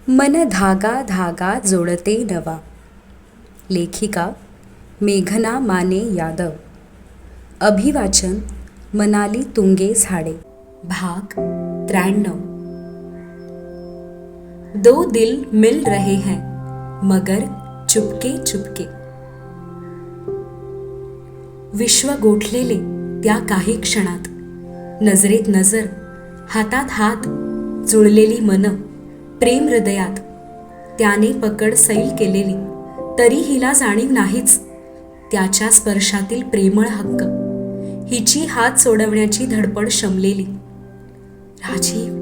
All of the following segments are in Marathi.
मन धागा धागा जोडते नवा. लेखिका मेघना माने यादव. अभिवाचन मनाली तुंगे झाडे. भाग 93. दो दिल मिल रहे हैं मगर चुपके चुपके. विश्व गोठलेले त्या काही क्षणात, नजरेत नजर, हातात हात, जुळलेली मन, प्रेम हृदयात. त्याने पकड सैल केलेली तरी हिला जाणीव नाहीच त्याच्या स्पर्शातील प्रेमळ हक्क. हिची हात सोडवण्याची धडपड शमलेली. राजीव,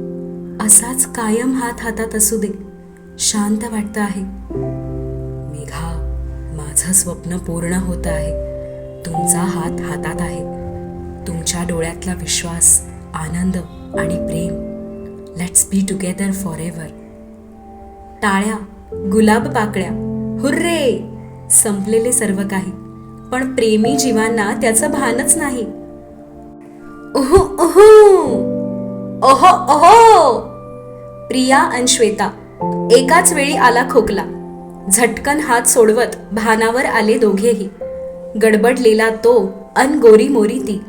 असाच कायम हात हातात असू दे. शांत वाटतं आहे. मेघा, माझं स्वप्न पूर्ण होत आहे. तुमचा हात हातात आहे. तुमच्या डोळ्यातला विश्वास, आनंद आणि प्रेम. Let's be together forever. टाळ्या, गुलाब पाकळ्या, हुर्रे. संपलेले सर्व काही, पण प्रेमी जीवांना त्याचं भानच नाही. ओहो ओहो ओहो ओहो. प्रिया आणि श्वेता एकाच वेळी आला खोकला. झटकन हात सोडवत भानावर आले दोघेही. गडबडलेला तो अन गोरी मोरी ती.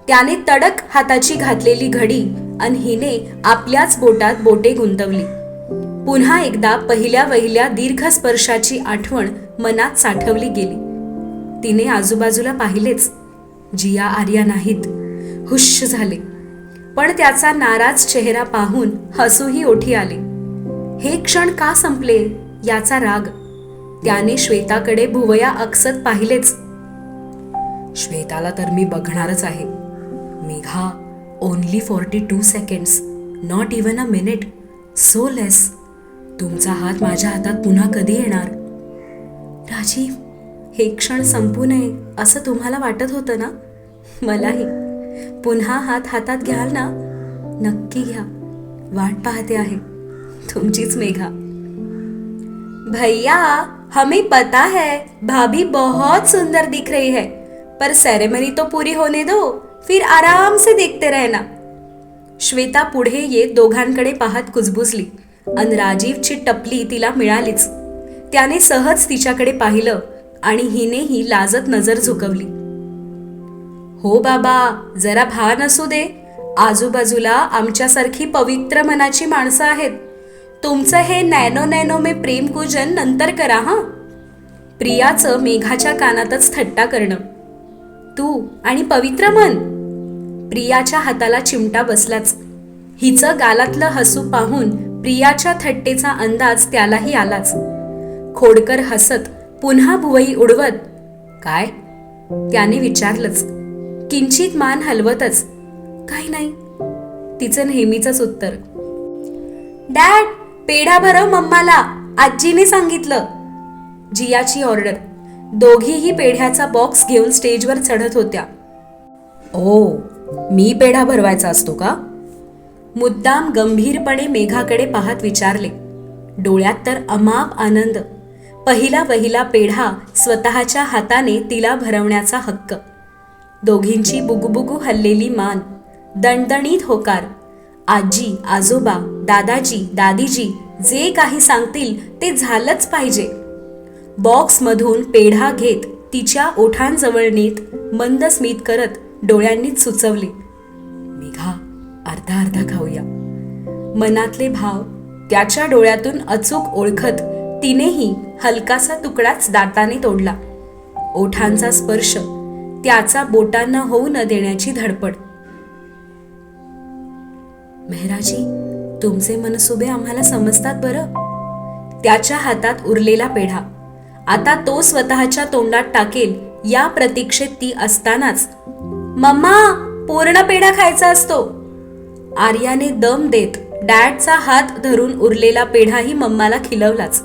त्याने तडक हाताची घातलेली घडी अन हिने आपल्याच बोटात बोटे गुंतवली. पुन्हा एकदा पहिल्या वहिल्या दीर्घ स्पर्शाची आठवण मनात साठवली गेली. तिने आजूबाजूला पाहिलेच. जिया आर्या नाहीत. हुश झाले. पण त्याचा नाराज चेहरा पाहून हसूही ओठी आले. हे क्षण का संपले याचा राग. त्याने श्वेताकडे भुवया अकसत पाहिलेच. श्वेताला तर मी बघणारच आहे. Megha, only 42 seconds, not even a minute, so less. तुमचा हात माझ्या हातात पुन्हा कधी येणार? राजीव, हे क्षण संपू नये असं तुम्हाला वाटत होतं ना? मलाही. पुन्हा हात हातात घ्याल ना? नक्की घ्या. वाट पाहते आहे. तुमचीच मेघा. भैया, हमें पता है भाभी बहुत सुंदर दिख रही है, पर सेरेमनी तो पूरी होने दो, फिर आराम से देखते रहना. श्वेता पुढे येत दोघांकडे पाहत कुजबुजली. अन राजीवची टपली तिला मिळालीच. त्याने सहज तिच्याकडे पाहिलं आणि हिनेही लाजत नजर झुकवली. हो बाबा, जरा भान असू दे. आजूबाजूला आमच्यासारखी पवित्र मनाची माणसं आहेत. तुमचं हे नॅनो नॅनो में प्रेम पूजन नंतर करा हा. प्रियाचं मेघाच्या कानातच थट्टा करणं. तू आणि पवित्र मन. प्रियाच्या हाताला चिमटा बसलाच. हिचं गालातलं हसू पाहून प्रियाच्या थट्टेचा अंदाज त्यालाही आलाच. खोडकर हसत पुन्हा भुवई उडवत, काय? त्याने विचारलंच, किंचित मान हलवतच. काही नाही, तिचं नेहमीचंच उत्तर. डॅड, पेढा भरव मम्माला, आजीने सांगितलं. जियाची ऑर्डर. दोघीही पेढ्याचा बॉक्स घेऊन स्टेजवर चढत होत्या. ओ, मी पेढा भरवायचा असतो का? मुद्दाम गंभीरपणे मेघाकडे पाहत विचारले. डोळ्यात तर अमाप आनंद. पहिला वहिला पेढा स्वतःच्या हाताने तिला भरवण्याचा हक्क. दोघींची बुगुबुगू हललेली मान, दणदणीत होकार. आजी, आजोबा, दादाजी, दादीजी जे काही सांगतील ते झालंच पाहिजे. बॉक्समधून पेढा घेत तिच्या ओठांजवळ नेत मंद स्मित करत डोळ्यांनीच सुचवले, मेघा, अर्धा अर्धा खाऊया. मनातले भाव त्याच्या डोळ्यातून अचूक ओळखत तिनेही हलकासा तुकडाच दाताने तोडला. ओठांचा स्पर्श, त्याचा बोटांना होऊ न देण्याची धडपड. मेहराजी, तुमचे मनसुबे आम्हाला समजतात बरं. त्याच्या हातात उरलेला पेढा आता तो स्वतःच्या तोंडात टाकेल या प्रतीक्षेत ती असतानाच, मम्मा, पूर्ण पेढा खायचा असतो. आर्याने दम देत डॅडचा हात धरून उरलेला पेढाही मम्माला खिलवलाच.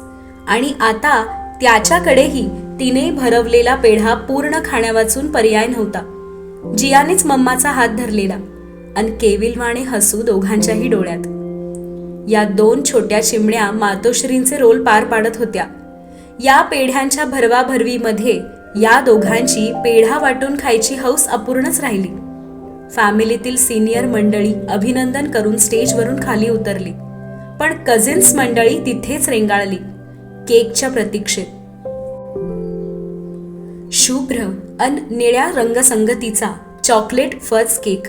आणि आता त्याच्याकडेही तिने भरवलेला पेढा पूर्ण खाण्यावाचून पर्याय नव्हता. जियानेच मम्माचा हात धरलेला अन केविलवाणे हसू दोघांच्याही डोळ्यात. या दोन छोट्या चिमण्या मातोश्रींचे रोल पार पाडत होत्या. या पेढ्यांच्या भरवाभरवीमध्ये या दोघांची पेढा वाटून खायची हौस अपूर्णच राहिली. फॅमिलीतील सिनियर मंडळी अभिनंदन करून स्टेजवरून खाली उतरली. पण कझिन्स मंडळी तिथेच रेंगाळली, केकच्या प्रतीक्षेत. शुभ्र अन निळ्या रंगसंगतीचा चॉकलेट फज केक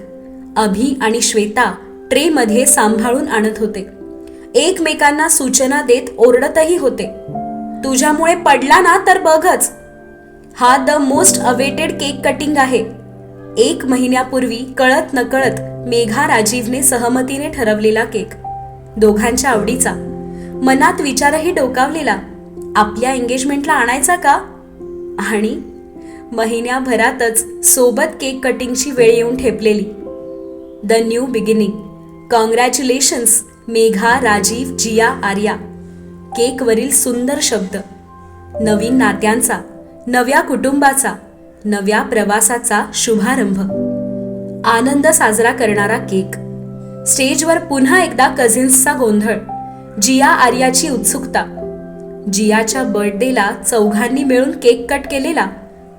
अभि आणि श्वेता ट्रेमध्ये सांभाळून आणत होते. एकमेकांना सूचना देत ओरडतही होते. तुझ्यामुळे पडला ना तर बघच. हा the most awaited cake cutting आहे. 1 महिन्यापूर्वी कळत नकळत मेघा राजीवने सहमतीने ठरवलेला केक, दोघांच्या आवडीचा. मनात विचारही डोकावलेला, आपल्या एंगेजमेंटला आणायचा का? आणि महिन्याभरातच सोबत केक कटिंगची वेळ येऊन ठेपलेली. The new beginning. Congratulations Megha, Rajeev, Jiya, Arya. केकवरील सुंदर शब्द. नवीन नात्यांचा, नव्या कुटुंबाचा, नव्या प्रवासाचा शुभारंभ. आनंद साजरा करणारा केक. स्टेजवर पुन्हा एकदा कझिन्सचा गोंधळ. जिया आर्याची उत्सुकता. जियाच्या बर्थडेला चौघांनी मिळून केक कट केलेला,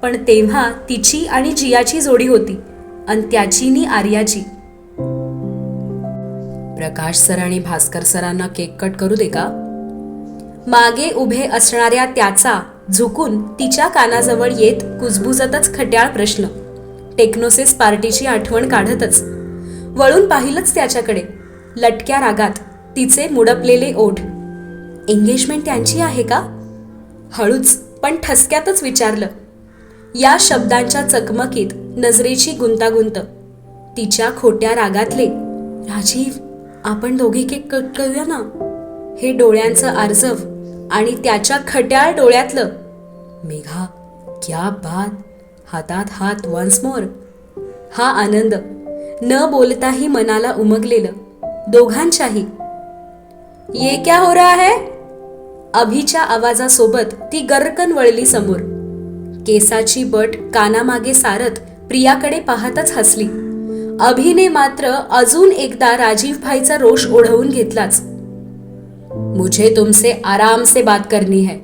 पण तेव्हा तिची आणि जियाची जोडी होती आणि त्याची नि आर्याची. प्रकाश सर आणि भास्कर सरांना केक कट करू दे का? मागे उभे असणाऱ्या त्याचा झुकून तिच्या कानाजवळ येत कुजबुजतच खट्याळ प्रश्न. टेक्नोसिस पार्टीची आठवण काढतच वळून पाहिलंच त्याच्याकडे. लटक्या रागात तिचे मुडपलेले ओठ. एंगेजमेंट त्यांची आहे का? हळूच पण ठसक्यातच विचारलं. या शब्दांच्या चकमकीत नजरेची गुंतागुंत. तिच्या खोट्या रागातले, राजीव आपण दोघे केक कट करूया ना, हे डोळ्यांचं आर्जव आणि त्याच्या खट्याळ डोळ्यातलं, मेघा क्या बात, हातात हात वन्स मोर. हा आनंद न बोलताही मनाला उमगलेलं दोघांच्याही. ये क्या हो रहा है? अभिच्या आवाजासोबत ती गर्रकन वळली समोर. केसाची बट कानामागे सारत प्रियाकडे पाहतच हसली. अभिने मात्र अजून एकदा राजीव भाईचा रोष ओढवून घेतलाच. मुझे तुमसे आराम से बात करनी है.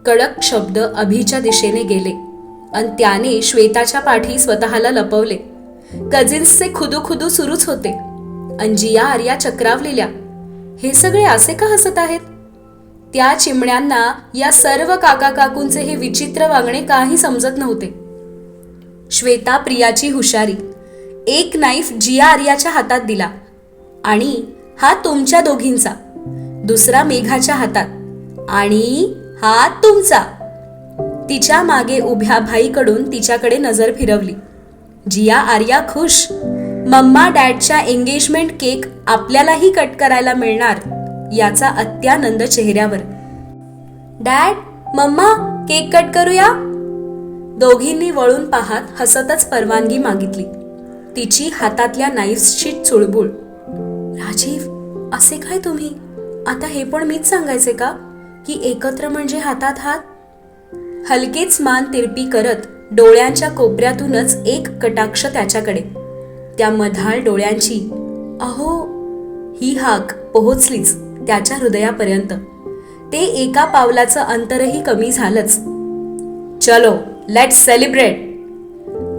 कडक शब्द अभिच्या दिशेने गेले आणि त्याने श्वेताच्या पाठी स्वतःला लपवले. कझिन्सचे खुदू सुरूच होते. अंजिया आर्या चक्रावलेल्या. हे सगळे असे का हसत आहेत? त्या चिमण्यांना या सर्व काका काकूंचे हे विचित्र वागणे काही समजत नव्हते. श्वेता प्रियाची हुशारी. एक नाईफ जिया आर्याच्या हातात दिला आणि हा तुमच्या दोघींचा. दुसरा मेघाच्या हातात आणि हा तुमचा. तिच्या मागे उभ्या भाईकडून तिच्याकडे नजर फिरवली. जिया आर्या खुश. मम्मा डॅडच्या एंगेजमेंट केक आपल्यालाही कट करायला मिळणार याचा अत्यानंद चेहऱ्यावर. डॅड, मम्मा केक कट करूया? दोघींनी वळून पाहत हसतच परवानगी मागितली. तिची हातातल्या नाईफ्सची चुळबुळ. राजीव असे काय तुम्ही? आता हे पण मीच सांगायचे का की एकत्र म्हणजे हातात हात? हलकेच मान तिरपी करत डोळ्यांच्या कोपऱ्यातूनच एक कटाक्ष त्याच्याकडे. त्या मधाळ डोळ्यांची. अहो, ही हाक पोहोचलीच त्याच्या हृदयापर्यंत. ते एका पावलाचं अंतरही कमी झालंच. चलो लेट्स सेलिब्रेट.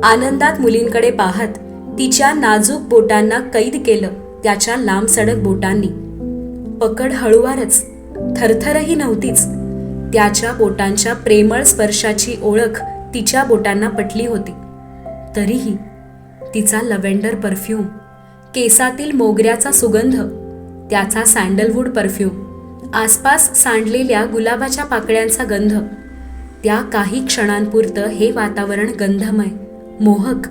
आनंदात मुलींकडे पाहत तिच्या नाजूक बोटांना कैद केलं त्याच्या लांबसडक बोटांनी. पकड हळुवारच, थरथरही नव्हतीच. त्याच्या बोटांच्या प्रेमळ स्पर्शाची ओळख तिच्या बोटांना पटली होती. तरीही तिचा लव्हेंडर परफ्यूम, केसातील मोगऱ्याचा सुगंध, त्याचा सँडलवूड परफ्यूम, आसपास सांडलेल्या गुलाबाच्या पाकळ्यांचा गंध, त्या काही क्षणांपुरतं हे वातावरण गंधमय, मोहक,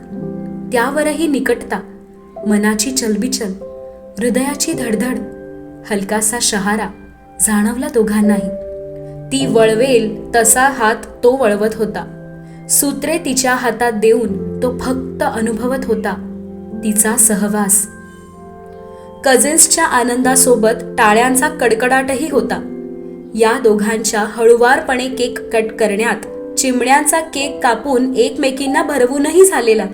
त्यावरही निकटता, मनाची चलबिचल, हृदयाची धडधड, हलकासा शहारा जाणवला दोघांनाही. ती वळवेल तसा हात तो वळवत होता. सूत्रे तिच्या हातात देऊन तो फक्त अनुभवत होता तिचा सहवास. कझिन्सच्या आनंदासोबत टाळ्यांचा कडकडाटही होता. या दोघांच्या हळुवारपणे केक कट करण्यात चिमण्यांचा केक कापून एकमेकींना भरवूनही झालेला.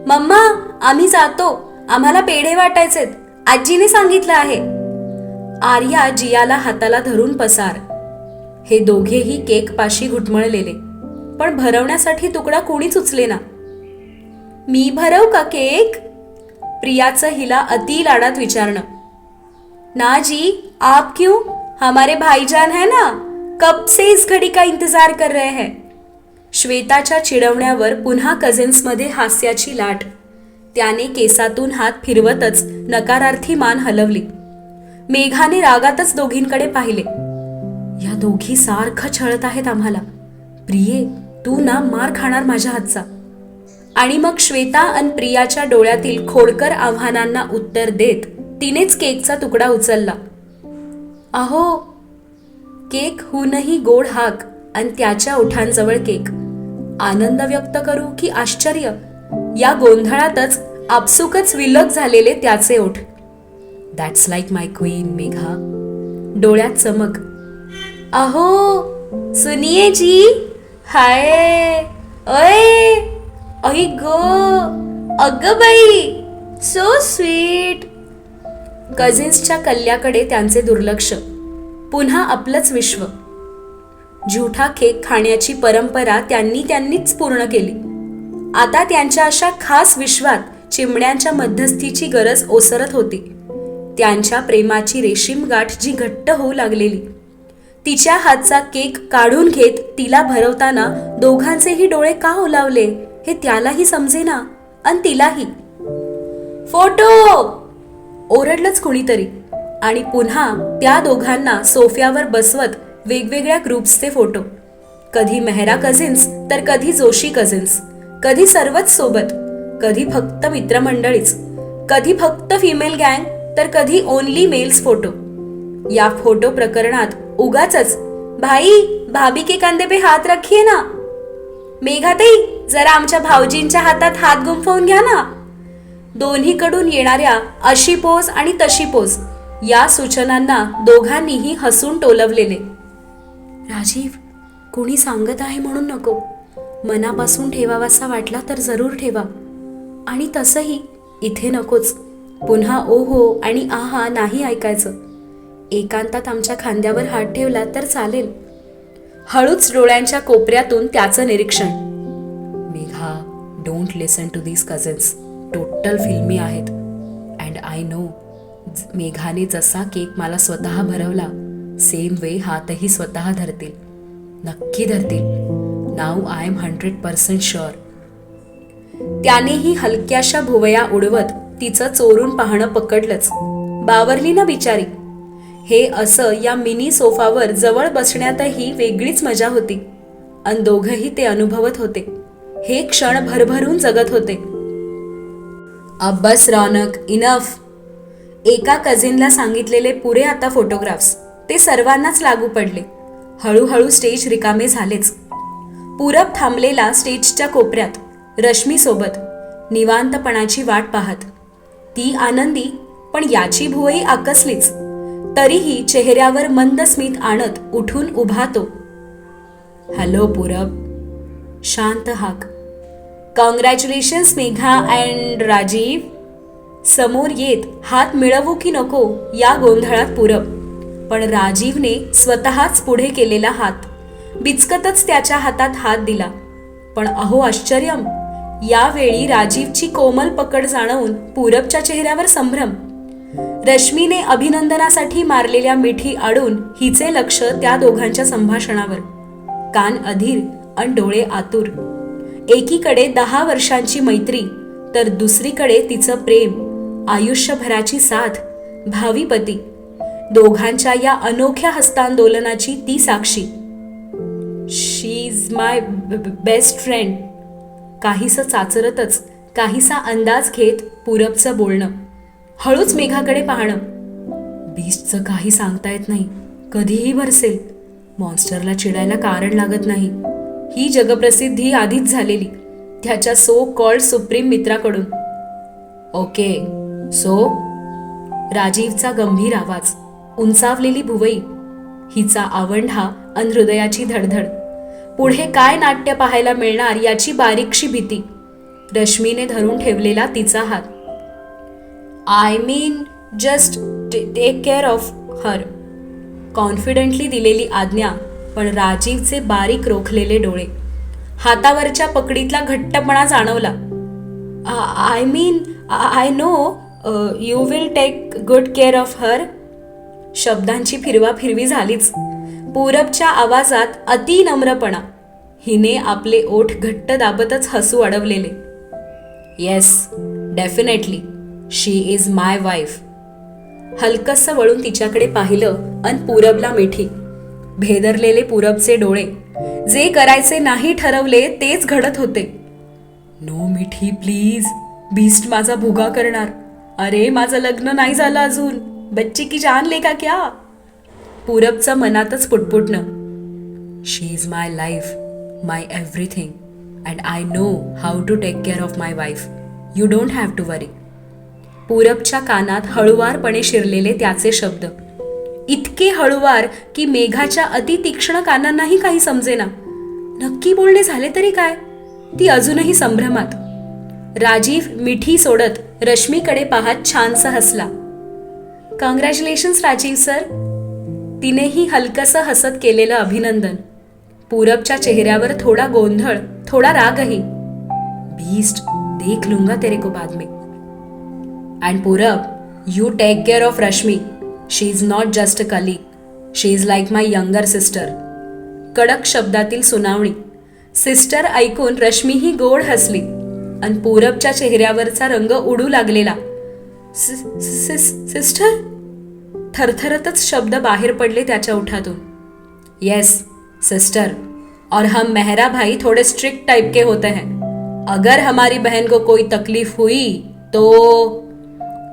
मम्मा आम्ही जातो, आम्हाला पेढे वाटायचेत, आजीने सांगितलं आहे. आर्या जियाला हाताला धरून पसार. हे दोघेही केक पाशी घुटमळलेले, पण भरवण्यासाठी तुकडा कोणीच उचलेना. मी भरव का केक? प्रियाचं हिला अति लाडात विचारणं. ना जी, आप क्यों? हमारे भाईजान है ना, कब से इस घड़ी का इंतजार कर रहे हैं. श्वेताच्या चिडवण्यावर पुन्हा कझिन्समध्ये हास्याची लाट. त्याने केसातून हात फिरवतच नकारार्थी मान हलवली. मेघाने रागातच दोघींकडे पाहिले. या दोघी सारखं छळत आहेत आम्हाला. प्रिये, तू ना मार खाणार माझ्या हातचा. आणि मग श्वेता आणि प्रियाच्या डोळ्यातील खोडकर आव्हानांना उत्तर देत तिनेच केकचा तुकडा उचलला. अहो, केक हूनही गोड हाक आणि त्याच्या ओठांजवळ केक. आनंद व्यक्त करू की आश्चर्य, या गोंधळातच आपसुकच विलग झालेले त्याचे ओठ. That's like my queen Megha. डोळ्यात चमक. अहो सुनिये जी. हाय, अय, अही गो, अग बाई, सो स्वीट. कझिन्सच्या कल्ल्याकडे त्यांचे दुर्लक्ष. पुन्हा आपलंच विश्व. झुठा केक खाण्याची परंपरा त्यांनीच पूर्ण केली. आता त्यांच्या अशा खास विश्वात चिमण्यांच्या मध्यस्थीची गरज ओसरत होती. त्यांच्या प्रेमाची रेशीम गाठ जी घट्ट होऊ लागलेली. तिच्या हातचा केक काढून घेत तिला भरवताना दोघांचेही डोळे का ओलावले हे त्यालाही समजेना आणि तिलाही. फोटो, ओरडलंच कुणीतरी. आणि पुन्हा त्या दोघांना सोफ्यावर बसवत वेगवेगळ्या ग्रुप्सचे फोटो. कधी मेहरा कझिन्स तर कधी जोशी कझिन्स. कधी सर्वच सोबत, कधी फक्त मित्रमंडळीच. कधी फक्त फिमेल गँग तर कधी ओनली मेल्स फोटो. या फोटो प्रकरणात उगाचच भाई भाभी के कंधे पे हात रखिए ना. मेघाताई, जरा आमच्या भाऊजींच्या हातात हात गुंफवून घ्या ना. दोन्हीकडून येणाऱ्या अशी पोज आणि तशी पोज या सूचनांना दोघांनीही हसून टोलवलेले. राजीव, कोणी सांगत आहे म्हणून नको. मनापासून ठेवावासा वाटला तर जरूर ठेवा. आणि तसंही इथे नकोच. पुन्हा ओहो आणि आहा नाही ऐकायचं. एकांतात आमच्या खांद्यावर हात ठेवला तर चालेल. हळूच डोळ्यांच्या कोपऱ्यातून त्याचं निरीक्षण. Megha, don't listen to these cousins. Total filmy आहेत. अँड आय नो, मेघाने जसा केक मला स्वतः भरवला सेम वे हातही स्वतः धरतील. नक्की धरतील. नाव आय एम 100% शुअर. त्यानेही हलक्याशा भुवया उडवत तिचं चोरून पाहणं पकडलंच. बावरली ना बिचारी. हे असं या मिनी सोफावर जवळ बसण्यातही वेगळीच मजा होती. अन दोघंही ते अनुभवत होते. हे क्षण भरभरून जगत होते. अब बस रौनक, इनफ. एका कझिनला सांगितलेले पुरे आता फोटोग्राफ्स. ते सर्वांनाच लागू पडले. हळूहळू स्टेज रिकामे झालेच. पूरब थांबलेला स्टेजच्या कोपऱ्यात रश्मी सोबत निवांतपणाची वाट पाहत. ती आनंदी, पण याची भुवई आकसलीच. तरीही चेहऱ्यावर मंद स्मित आणत उठून उभा तो. हॅलो पूरब. शांत हाक. Congratulations Megha and Rajeev. समोर येत हात मिळवू की नको या गोंधळात पूरब. पण राजीवने स्वतःच पुढे केलेला हात. बिचकतच त्याच्या हातात हात दिला. पण अहो आश्चर्यम, यावेळी राजीवची कोमल पकड जाणवून पूरबच्या चेहऱ्यावर संभ्रम. रश्मीने अभिनंदनासाठी मारलेल्या मिठी आडून हिचे लक्ष त्या दोघांच्या संभाषणावर. कान अधीर अन डोळे आतुर. एकीकडे 10 वर्षांची मैत्री तर दुसरीकडे तिचं प्रेम, आयुष्यभराची साथ, भावी पती. दोघांच्या या अनोख्या हस्तांदोलनाची ती साक्षी. शी इज माय बेस्ट फ्रेंड. काहीसं चाचरतच, काहीसा अंदाज घेत पूरबचं बोलणं. हळूच मेघाकडे पाहणं. बीस्टचं काही सांगता येत नाही. कधीही भरसेल. मॉन्स्टरला चिडायला कारण लागत नाही. ही जगप्रसिद्धी आधीच झालेली त्याच्या सो कॉल्ड सुप्रीम मित्राकडून. Okay so. राजीवचा गंभीर आवाज, उंचावलेली भुवई, हिचा आवंढा अन हृदयाची धडधड. पुढे काय नाट्य पाहायला मिळणार याची बारीकशी भीती. रश्मीने धरून ठेवलेला तिचा हात. I mean just take care of her. Confidently दिलेली आज्ञा. पण राजीवचे बारीक रोखलेले डोळे. हातावरच्या पकडीतला घट्टपणा जाणवला. I mean I know you will take good care of her. शब्दांची फिरवाफिरवी झालीच. पूरबच्या आवाजात अतिनम्रपणा. हिने आपले ओठ घट्ट दाबतच हसू अडवलेले. Yes, definitely she is my wife. हलकसं वळून तिच्याकडे पाहिलं अन पूरबला मिठी. भेदरलेले पूरबचे डोळे. जे करायचे नाही ठरवले तेच घडत होते. नो मिठी प्लीज, बीस्ट माझा भुगा करणार. अरे माझं लग्न नाही झालं अजून, बच्ची की जान लेका क्या. पूरबचं मनातच पुटपुटणं. She is my life, my everything, and I know how to take care of my wife. You don't have to worry. पूरबच्या कानात हळुवारपणे शिरलेले त्याचे शब्द. इतके हळुवार की मेघाच्या अतितीक्ष्ण कानांनाही काही समजेना. नक्की बोलणे झाले तरी काय. ती अजूनही संभ्रमात. राजीव मिठी सोडत रश्मीकडे पाहत छानसा हसला. Congratulations Rajeev sir. तिनेही हलकसं हसत केलेलं अभिनंदन. पूरबच्या चेहऱ्यावर थोडा गोंधळ, थोडा रागही. बीस्ट, देख लूंगा तेरे को बाद में. And Purab, you take care of Rashmi. She is not just a colleague, she is like my younger sister. कडक शब्दातील सुनावणी. सिस्टर ऐकून रश्मीही गोड हसली आणि पूरबच्या चेहऱ्यावरचा रंग उडू लागलेला. सिस्टर. थरथरतच शब्द बाहेर पडले त्याच्या ओठातून. येस सिस्टर, और हम मेहरा भाई थोड़े स्ट्रिक्ट टाइप के होते हैं. अगर हमारी बहन को कोई तकलीफ हुई तो.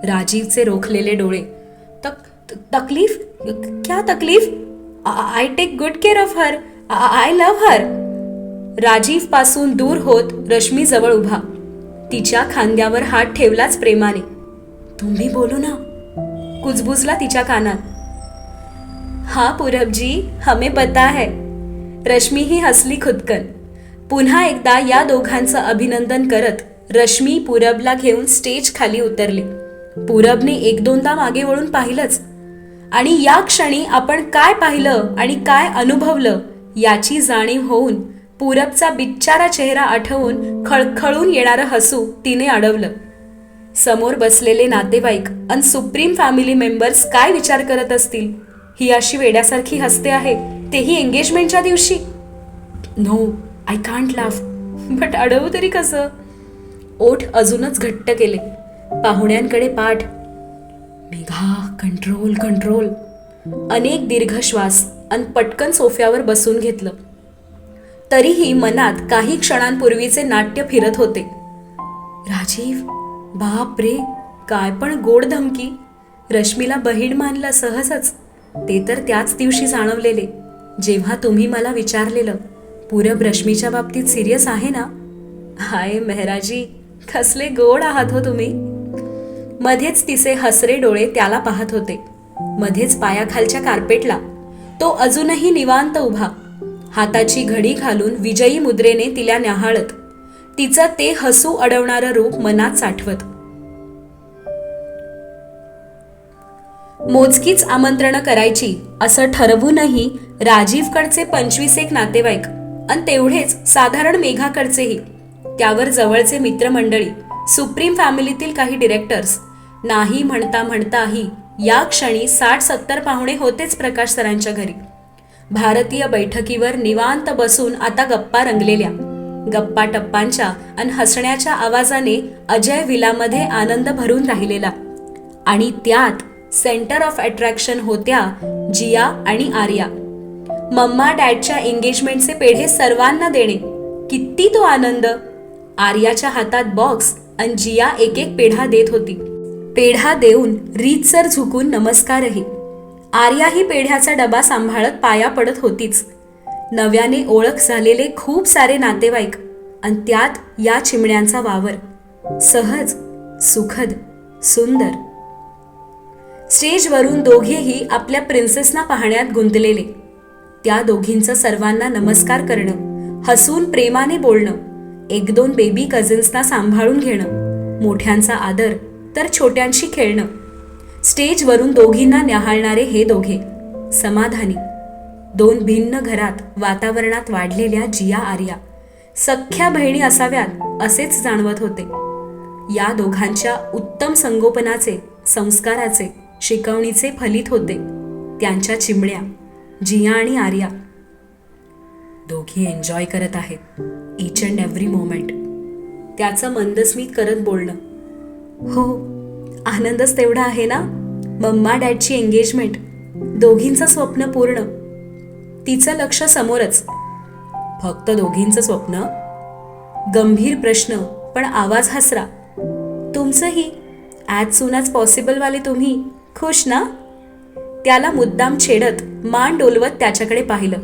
राजीवचे रोखलेले डोळे. तकलीफ? क्या तकलीफ? I take good care of her. I love her. Rajiv पासून दूर होत रश्मी जवळ उभा. तिच्या खांद्यावर हात ठेवलाच प्रेमाने. तुम्ही बोलू ना, कुजबुजला तिच्या कानात. हा पूरबजी, हमें पता है. रश्मी ही हसली खुदकन. पुन्हा एकदा या दोघांचं अभिनंदन करत रश्मी पूरबला घेऊन स्टेज खाली उतरली. पूरबने एक दोनदा मागे वळून पाहिलंच. आणि या क्षणी आपण काय पाहिलं आणि काय अनुभवलं याची जाणीव होऊन पूरबचा बिच्चारा चेहरा आठवून खळखळून येणारं हसू तिने अडवलं. समोर बसलेले नातेवाईक अन सुप्रीम फॅमिली मेंबर्स काय विचार करत असतील. ही अशी वेड्यासारखी हसते आहे, तेही एंगेजमेंटच्या दिवशी. No, I can't laugh. But अडवू तरी कसं. ओठ अजूनच घट्ट केले. पाहुण्यांकडे पाठ. Megha, control control. अनेक दीर्घ श्वास अन पटकन सोफ्यावर बसून घेतलं. तरीही मनात काही क्षणांपूर्वीचे नाट्य फिरत होते. राजीव, बाप रे, काय पण गोड धमकी. रश्मीला बहीण मानला सहजच. ते तर त्याच दिवशी जाणवलेले जेव्हा तुम्ही मला विचारलेलं, पूरब रश्मीच्या बाबतीत सिरियस आहे ना. हाय मेहराजी, कसले गोड आहात हो तुम्ही. मध्येच तिचे हसरे डोळे त्याला पाहत होते. मध्येच पायाखालच्या कार्पेटला. तो अजूनही निवांत उभा, हाताची घडी घालून विजयी मुद्रेने तिला न्याहाळत, तिचं ते हसू अडवणारं रूप मनात साठवत. मोजकीच आमंत्रणं करायची असं ठरवूनही राजीवकडचे 25 नातेवाईक आणि तेवढेच साधारण मेघाकडचेही, त्यावर जवळचे मित्रमंडळी, सुप्रीम फॅमिलीतील काही डिरेक्टर्स, नाही म्हणता म्हणताही या क्षणी 60-70 पाहुणे होतेच प्रकाश सरांच्या घरी. भारतीय बैठकीवर निवांत बसून आता गप्पा रंगलेल्या. गप्पा टप्पांच्या आणि हसण्याच्या आवाजाने अजय विलामध्ये आनंद भरून राहिलेला. आणि त्यात सेंटर ऑफ अट्रॅक्शन होत्या जिया आणि आर्या. मम्मा डॅडच्या एंगेजमेंटचे पेढे सर्वांना देणे, किती तो आनंद. आर्याच्या हातात बॉक्स आणि जिया एक एक पेढा देत होती. पेढा देऊन रीतसर झुकून नमस्कारही. आर्या ही पेढ्याचा डबा सांभाळत पाया पडत होतीच. नव्याने ओळख झालेले खूप सारे नातेवाईक आणि त्यात या चिमण्यांचा वावर. सहज, सुखद, सुंदर. स्टेजवरून दोघेही आपल्या प्रिन्सेसना पाहण्यात गुंतलेले. त्या दोघींचं सर्वांना नमस्कार करणं, हसून प्रेमाने बोलणं, 1-2 बेबी कझिन्सना सांभाळून घेणं, मोठ्यांचा आदर तर छोट्यांशी खेळणं. स्टेजवरून दोघींना न्याहाळणारे हे दोघे समाधानी. 2 भिन्न घरात वातावरणात वाढलेल्या जिया आर्या सख्या बहिणी असाव्यात असेच जाणवत होते. या दोघांच्या उत्तम संगोपनाचे, संस्काराचे, शिकवणीचे फलित होते त्यांच्या चिमण्या जिया आणि आर्या. दोघी एन्जॉय करत आहेत इच अँड एव्हरी मोमेंट. त्याचं मंदस्मित करत बोलणं. हो, आनंदच तेवढा आहे ना. मम्मा डॅडची एंगेजमेंट, दोघींचं स्वप्न पूर्ण. तिचं लक्ष समोरच. फक्त दोघींचं स्वप्न? गंभीर प्रश्न, पण आवाज हसरा. तुमचंही ॲज सून ॲज पॉसिबल वाले तुम्ही खुश ना? त्याला मुद्दाम छेडत मान डोलवत त्याच्याकडे पाहिलं.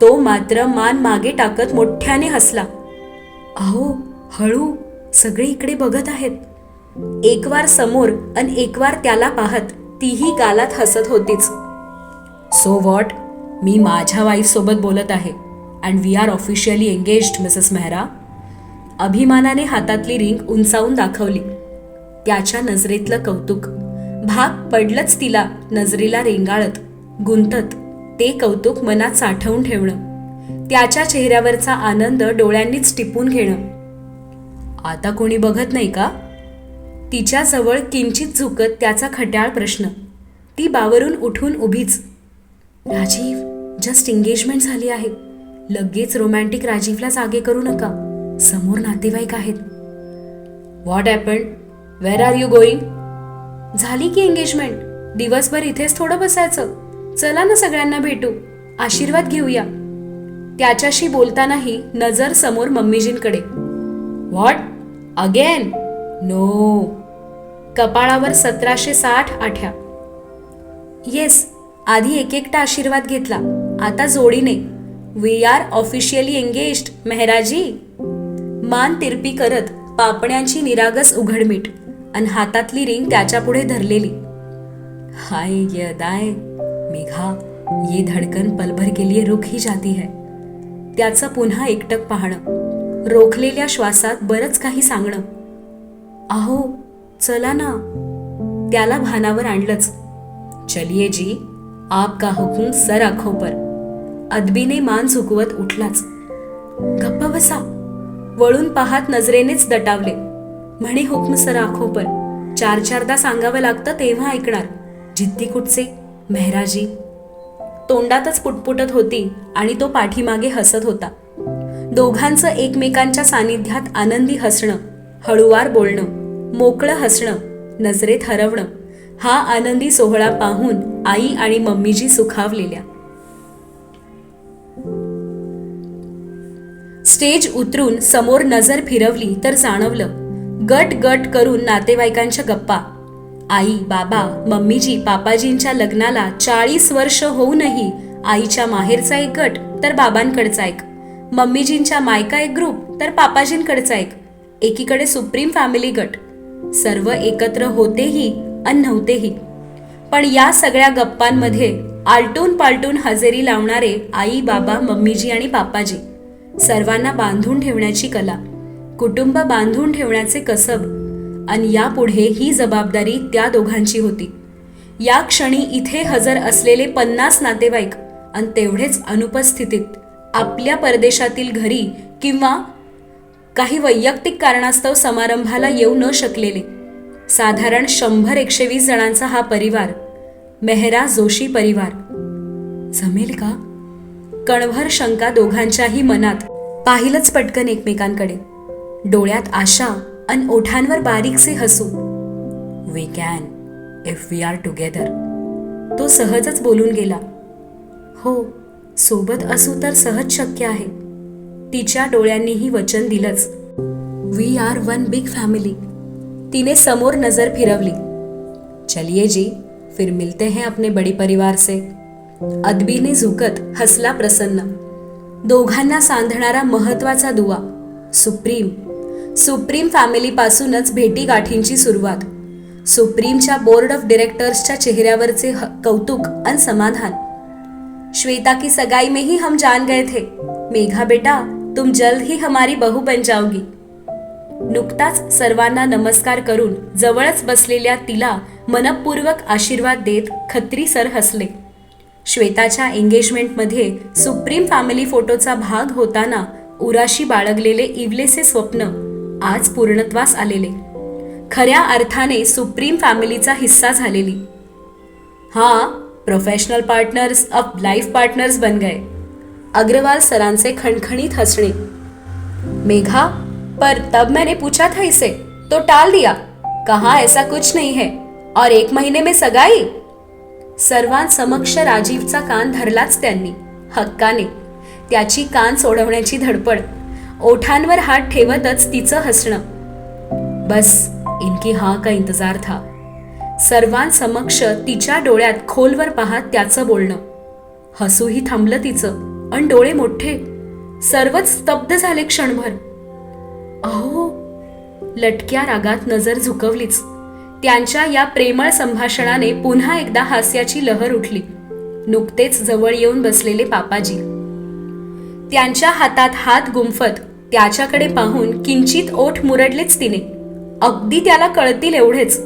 तो मात्र मान मागे टाकत मोठ्याने हसला. अहो हळू, सगळे इकडे बघत आहेत. एक वार समोर आणि एक वार त्याला पाहत तीही गालात हसत होतीच. सो वॉट, मी माझ्या वाईफ सोबत बोलत आहे and we are officially engaged Mrs Mehra. अभिमानाने हातातली रिंग उंचावून दाखवली. त्याच्या नजरेतलं कौतुक भाग पडलंच तिला नजरेला रेंगाळत, गुंतत. ते कौतुक मनात साठवून ठेवणं, त्याच्या चेहऱ्यावरचा आनंद डोळ्यांनीच टिपून घेणं. आता कोणी बघत नाही का? तिच्या जवळ किंचित झुकत त्याचा खट्याळ प्रश्न. ती बावरून उठून उभीच. राजीव, जस्ट एंगेजमेंट झाली आहे. लगेच रोमॅन्टिक राजीवला जागे करू नका. समोर नातेवाईक आहेत. What happened? Where are you going? झाली की एंगेजमेंट. दिवसभर इथेच थोडं बसायचं. चला ना, सगळ्यांना भेटू, आशीर्वाद घेऊया. त्याच्याशी बोलतानाही नजर समोर मम्मीजींकडे. What again? नो. कपाळावर 1760 आठ्या. येस, आधी एक एकटा आशीर्वाद घेतला, आता जोडीने. We are officially engaged Mehraji. मान तिरपी करत पापण्यांची निरागस उघडमीट आणि हातातली रिंग त्याच्या पुढे धरलेली. हाय ये दाय मेघा, ये धडकन पलभर के लिए रुक ही जाती है. त्याचं पुन्हा एकटक पाहणं, रोखलेल्या श्वासात बरंच काही सांगणं. अहो चला ना. त्याला भानावर आणलंच. चलिये जी, आपका हुकुम सर आंखों पर. अदबीने मान झुकवत उठलाच. गप्पा बसा. वळून पाहात नजरेनेच दटावले. म्हणे हुक्म सर आंखों पर. 4-4दा सांगावं लागतं तेव्हा ऐकणार. जिद्दी कुठचे मेहराजी. तोंडातच पुटपुटत होती आणि तो पाठीमागे हसत होता. दोघांचं एकमेकांच्या सानिध्यात आनंदी हसणं, हळुवार बोलणं, मोकळं हसणं, नजरेत हरवणं. हा आनंदी सोहळा पाहून आई आणि मम्मीजी सुखावलेल्या. स्टेज उतरून समोर नजर फिरवली तर जाणवलं गट गट करून नातेवाईकांच्या गप्पा. आई, बाबा, मम्मीजी, पापाजींच्या लग्नाला 40 वर्ष होऊनही आईच्या माहेरचा एक गट तर बाबांकडचा एक, मम्मीजींच्या मायका एक ग्रुप तर पापाजींकडचा एक, एकीकडे सुप्रीम फॅमिली गट. सर्व एकत्र होतेही अन नव्हतेही. पण या सगळ्या गप्पांमध्ये आलटून पालटून हजेरी लावणारे आई, बाबा, मम्मीजी आणि पापाजी. सर्वांना बांधून ठेवण्याची कला, कुटुंब बांधून ठेवण्याचे कसब. आणि यापुढे ही जबाबदारी त्या दोघांची होती. या क्षणी इथे हजर असलेले 50 नातेवाईक आणि तेवढेच अनुपस्थितीत आपल्या परदेशातील घरी किंवा काही वैयक्तिक कारणास्तव समारंभाला येऊ न शकलेले साधारण 100-120 जणांचा हा परिवार, मेहरा जोशी परिवार. जमेल का? कणभर शंका दोघांच्याही मनात. पाहिलंच पटकन एकमेकांकडे. डोळ्यात आशा आणि ओठांवर बारीकसे हसू. We can if we are together. तो सहजच बोलून गेला. हो, सोबत असू तर सहज शक्य आहे. तिच्या डोळ्यांनीही वचन दिलंच. We are one big family. तिने समोर नजर फिरवली. चलिए जी, फिर मिलते हैं अपने बड़े परिवार से. अदबीने झुकत हसला प्रसन्न. दोघांना सांधणारा महत्वाचा दुवा. सुप्रीम फॅमिलीपासूनच भेटीगाठींची सुरुवात. सुप्रीमच्या बोर्ड ऑफ डिरेक्टर्सच्या चेहऱ्यावरचे कौतुक आणि समाधान. श्वेता की सगाई में ही हम जान गए थे. मेघा बेटा, तुम जल्द ही हमारी बहू बन जाओगी. नुकताच सर्वांना नमस्कार करून जवळच बसलेल्या तिला मनपूर्वक आशीर्वाद देत खत्री सर हसले. श्वेताच्या एंगेजमेंटमध्ये सुप्रीम फॅमिली फोटोचा भाग होताना उराशी बाळगलेले इवलेसे स्वप्न आज पूर्णत्वास आलेले. खऱ्या अर्थाने सुप्रीम फॅमिलीचा हिस्सा झालेली. हा, प्रोफेशनल पार्टनर्स अब लाइफ पार्टनर्स बन गए। अग्रवाल सरांचे खणखणीत हंसने। मेघा, पर तब मैंने पूछा था इसे तो टाल दिया, कहा ऐसा कुछ नहीं है, और 1 महीने में सगाई। सर्वांसमक्ष राजीवचा कान धरलाच त्यांनी हक्काने, त्याची कान सोडवण्याची धडपड, ओठांवर हात ठेवतच तिचं हसणं। बस इनकी हाँ का इंतजार था। सर्वांसमक्ष तिच्या डोळ्यात खोलवर पाहत त्याचं बोलणं। हसूही थांबलं तिचं, अन डोळे मोठे, सर्वच स्तब्ध झाले क्षणभर। अहो, लटक्या रागात नजर झुकवलीच। त्यांच्या या प्रेमळ संभाषणाने पुन्हा एकदा हास्याची लहर उठली। नुकतेच जवळ येऊन बसलेले पापाजी त्यांच्या हातात हात गुंफत त्याच्याकडे पाहून किंचित ओठ मुरडलेच तिने, अगदी त्याला कळतील एवढेच।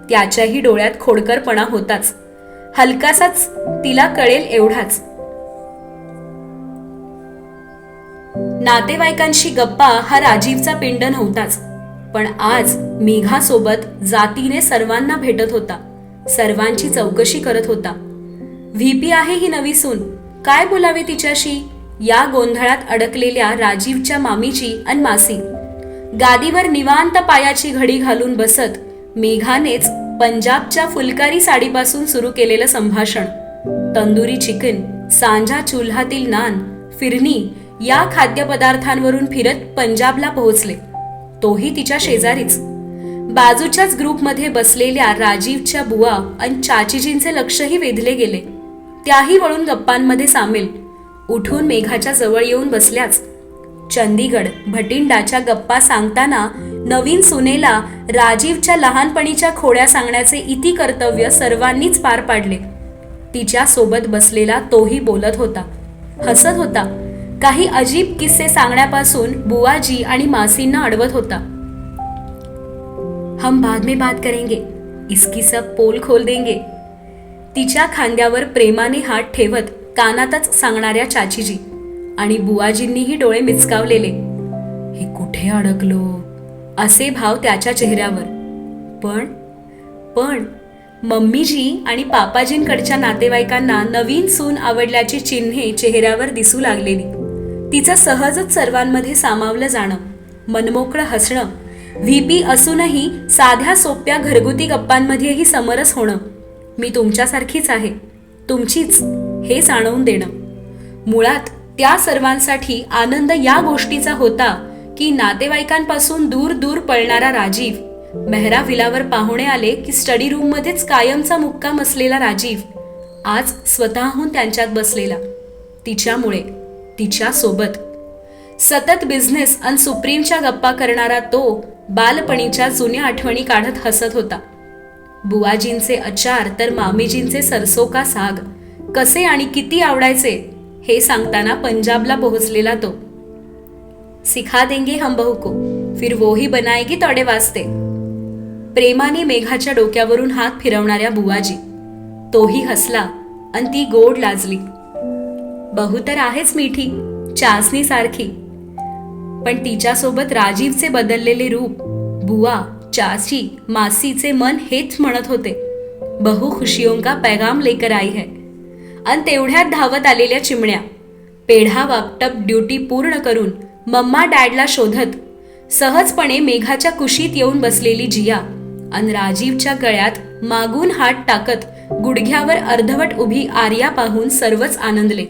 त्याच्याही डोळ्यात खोडकरपणा होताच, हलकासाच तिला कळेल एवढाच। नातेवाईकांशी गप्पा हा राजीवचा पिंड नव्हताच, पण आज मेघासोबत जातीने सर्वांना भेटत होता, सर्वांची चौकशी करत होता। व्हीपी आहे ही नवी सून, काय बोलावे तिच्याशी, या गोंधळात अडकलेल्या राजीवच्या मामीची अन मासी। गादीवर निवांत पायाची घडी घालून बसत मेघानेच पंजाबच्या फुलकारी साडीपासून सुरू केलेलं संभाषण, तंदुरी चिकन, सांजा चुल्हातील नान, फिरनी या खाद्यपदार्थांवरून फिरत पंजाबला पोहोचले, तोही तिच्या शेजारीच। बाजूच्याच ग्रुपमध्ये बसलेल्या राजीवच्या बुवा आणि चाचीजींचे लक्षही वेधले गेले, त्याही वळून गप्पांमध्ये सामील। उठून मेघाच्या जवळ येऊन बसल्याच। चंदीगड भटिंडाच्या गप्पा सांगताना नवीन सुनेला राजीवच्या लहानपणीच्या खोड्या सांगण्याचे इति कर्तव्य सर्वांनीच पार पाडले। तिच्या सोबत बसलेला तोही बोलत होता, हसत होता, काही अजीब किस्से सांगण्यापासून बुवाजी आणि मासींना अडवत होता। हम बाद में बात करेंगे, इसकी सब पोल खोल देंगे, तिच्या खांद्यावर प्रेमाने हात ठेवत कानातच सांगणाऱ्या चाचीजी आणि बुवाजींनीही डोळे मिचकावलेले। हे कुठे अडकलो असे भाव त्याच्या चेहऱ्यावर। पण मम्मीजी आणि पापाजींकडच्या नातेवाईकांना नवीन सून आवडल्याची चिन्हे चेहऱ्यावर दिसू लागलेली। तिचं सहजच सर्वांमध्ये सामावलं जाणं, मनमोकळं हसणं, व्हीपी असूनही साध्या सोप्या घरगुती गप्पांमध्येही समरस होणं, मी तुमच्यासारखीच आहे, तुमचीच, हे जाणवून देणं। मुळात त्या सर्वांसाठी आनंद या गोष्टीचा होता की नातेवाईकांपासून दूर दूर पळणारा राजीव, मेहरा विलावर पाहुणे आले की स्टडी रूम मध्येच कायमचा मुक्काम असलेला राजीव, आज स्वतःहून त्यांच्यात बसलेला, तिच्यामुळे, तिच्या सोबत सतत बिझनेस अन सुप्रीमच्या गप्पा करणारा तो बालपणीच्या जुन्या आठवणी काढत हसत होता। बुवाजींचे अचार तर मामीजींचे सरसो का साग कसे आणि किती आवडायचे हे सांगताना पंजाबला पोहोचलेला तो। सिखा देंगे हम बहू को, फिर वो ही बनाएगी तोडे वास्ते, प्रेमाने मेघाच्या डोक्यावरून हात फिरवणाऱ्या बुवाजी, तोही हसला अन ती गोड लाजली। बहू तर आहेच मिठी, चासणी सारखी, पण तिच्यासोबत राजीवचे बदललेले रूप, बुवा, चाची, मासीचे मन हेच म्हणत होते, बहू खुशियों का पैगाम लेकर आई है। अन तेवढ्यात धावत आलेल्या चिमण्या, पेढा वापटप ड्युटी पूर्ण करून मम्मा डॅडला शोधत सहजपणे मेघाच्या कुशीत येऊन बसलेली जिया अन राजीवच्या गळ्यात मागून हात टाकत गुडघ्यावर अर्धवट उभी आर्या पाहून सर्वच आनंदले।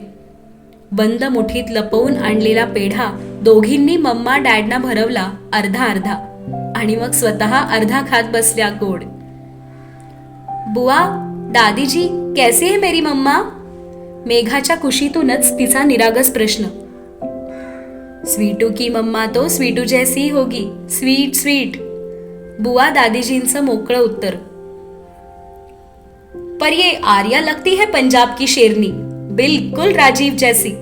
बंद मुठीत लपवून आणलेला पेढा दोघींनी मम्मा डॅडना भरवला अर्धा अर्धा, आणि मग स्वतः अर्धा खात बसल्या गोड। बुआ, दादीजी, कैसी है मेरी मम्मा? मेघाच्या कुशीतूनच तिचा निरागस प्रश्न। स्वीटू की मम्मा तो स्वीटू जैसी होगी, स्वीट स्वीट, बुआ दादीजींचं मोकळं उत्तर। पर ये आर्या लगती है पंजाब की शेरनी, बिल्कुल राजीव जैसी।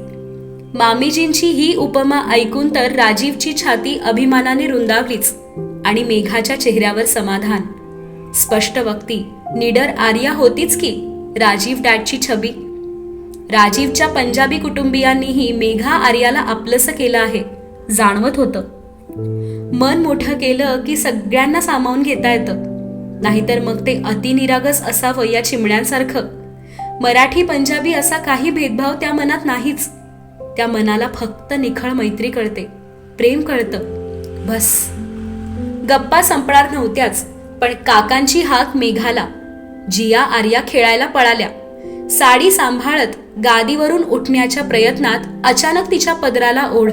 मामीजींची ही उपमा ऐकून तर राजीवची छाती अभिमानाने रुंदावलीच, आणि मेघाच्या चेहऱ्यावर समाधान। स्पष्ट वक्ती निडर आर्या होतीच की राजीव डॅडची छबी। राजीवच्या पंजाबी कुटुंबियांनीही मेघा आर्याला आपलंसं केलं आहे, जाणवत होतं। मन मोठं केलं की सगळ्यांना सामावून घेता येतं, नाहीतर मग ते अतिनिरागस असावं या चिमण्यांसारखं। मराठी पंजाबी असा काही भेदभाव त्या मनात नाहीच. त्या मनाला फक्त निखळ मैत्री कळते, प्रेम कळतं, बस. गप्पा संपणार नव्हत्याच, पण काकांची हाक मेघाला. जिया आर्या खेळायला पळाल्या. साडी सांभाळत गादीवरून उठण्याच्या प्रयत्नात अचानक तिच्या पदराला ओढ.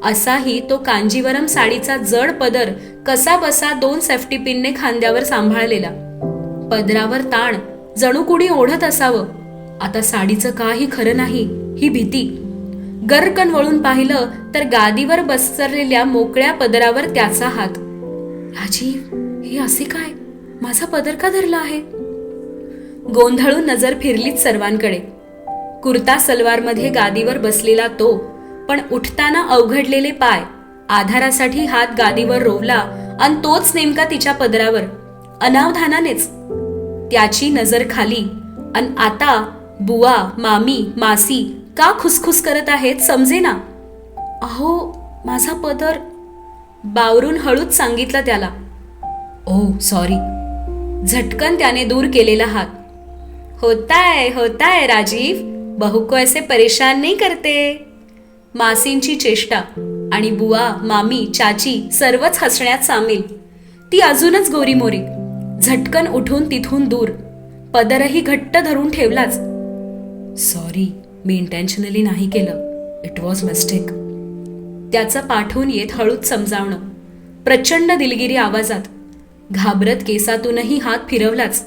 असाही तो कांजीवरम साडीचा जड पदर कसा बसा 2 सेफ्टी पिनने खांद्यावर सांभाळलेला. पदरावर ताण जणू कुणी ओढत असावं. आता साडीचं काही खरं नाही ही भीती. गर्रकन वळून पाहिलं तर गादीवर बसरलेल्या मोकळ्या पदरावर त्याचा हात. राजीव, हे असे काय? माझा पदर का धरला आहे? गोंधळून नजर फिरलीच सर्वांकडे. कुर्ता सलवारमध्ये गादीवर बसलेला तो, पण उठताना अवघडलेले पाय, आधारासाठी हात गादीवर रोवला आणि तोच नेमका तिच्या पदरावर, अनावधानानेच. त्याची नजर खाली, आणि आता बुवा, मामी, मासी का खुसखुस करत आहेत समजेना. अहो, माझा पदर, बावरून हळूच सांगितलं त्याला. Oh sorry. झटकन त्याने दूर केलेला हात. होता है राजीव, बहू को ऐसे परेशान नहीं करते. मासींची चेष्टा आणि बुवा, मामी, चाची सर्वच हसण्यात सामील. ती अजूनच गोरीमोरी. झटकन उठून तिथून दूर, पदरही घट्ट धरून ठेवलाच. सॉरी, मी इंटेन्शनली नाही केलं, इट वॉज मिस्टेक. त्याचं पाठवून येत हळूच समजावणं, प्रचंड दिलगिरी आवाजात. घाबरत केसातूनही हात फिरवलाच.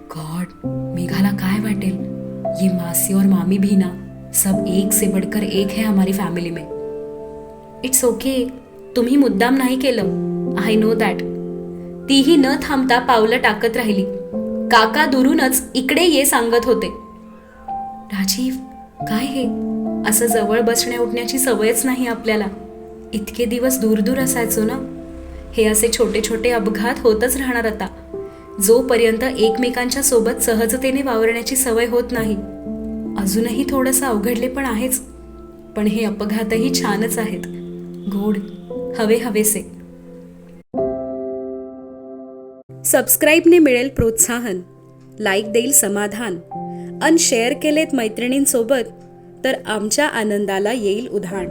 गॉड, मेघाला काय वाटेल? ये मासी और मामी भी ना, सब एक से बढ़कर एक है हमारी फॅमिली में. इट्स ओके, तुम्ही मुद्दाम नाही केलं, आय नो दॅट. तीही न थांबता पावलं टाकत राहिली. काका दुरूनच इकडे ये सांगत होते. राजीव, काय हे? असं जवळ बसण्या उठण्याची सवयच नाही आपल्याला. इतके दिवस दूर दूर असायचो ना. हे असे छोटे छोटे अपघात होतच राहणार आता, जोपर्यंत एकमेकांच्या सोबत सहजतेने वावरण्याची सवय होत नाही. अजूनही थोडंसं अवघडले पण आहेच, पण हे अपघातही छानच आहेत, गोड, हवेसे. सबस्क्राईबने मिळेल प्रोत्साहन, लाईक देईल समाधान, अन शेअर केलेत मैत्रिणींसोबत तर आमच्या आनंदाला येईल उधाण.